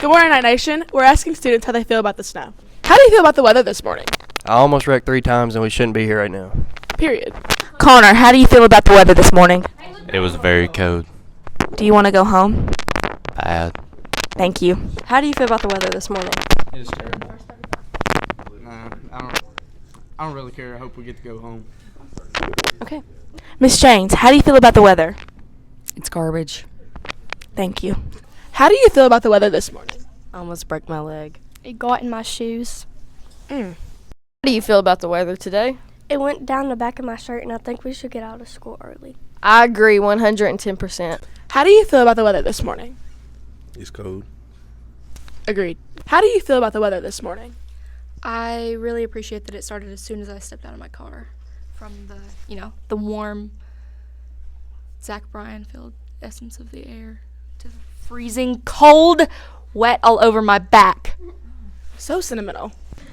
Good morning, Night Nation. We're asking students how they feel about the snow. How do you feel about the weather this morning? I almost wrecked 3 times and we shouldn't be here right now. Period. Connor, how do you feel about the weather this morning? It was very cold. Do you want to go home? Bad. Thank you. How do you feel about the weather this morning? It is terrible. Nah, I don't really care. I hope we get to go home. Okay. Miss James, how do you feel about the weather? It's garbage. Thank you. How do you feel about the weather this morning? I almost broke my leg. It got in my shoes. How do you feel about the weather today? It went down the back of my shirt, and I think we should get out of school early. I agree 110%. How do you feel about the weather this morning? It's cold. Agreed. How do you feel about the weather this morning? I really appreciate that it started as soon as I stepped out of my car. From the warm Zach Bryan-filled essence of the air to the freezing cold, wet all over my back. So sentimental.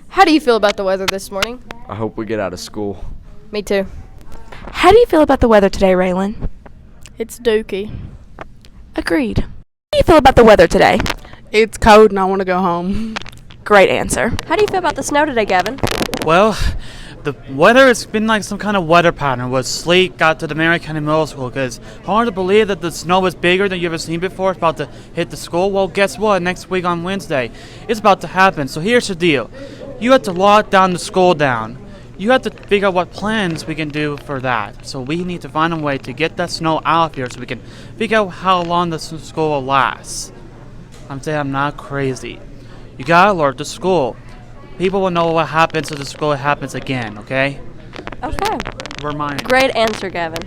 How do you feel about the weather this morning? I hope we get out of school. Me too. How do you feel about the weather today, Raylan? It's dookie. Agreed. How do you feel about the weather today? It's cold and I want to go home. Great answer. How do you feel about the snow today, Gavin? Well, the weather has been like some kind of weather pattern where sleet got to the Marion County Middle School because hard to believe that the snow is bigger than you've ever seen before. It's about to hit the school. Well, guess what? Next week on Wednesday, it's about to happen. So here's the deal. You have to lock down the school down. You have to figure out what plans we can do for that. So we need to find a way to get that snow out of here so we can figure out how long the school will last. I'm saying I'm not crazy. You gotta alert the school. People will know what happens if the school happens again, okay? Okay. Remind. Great answer, Gavin.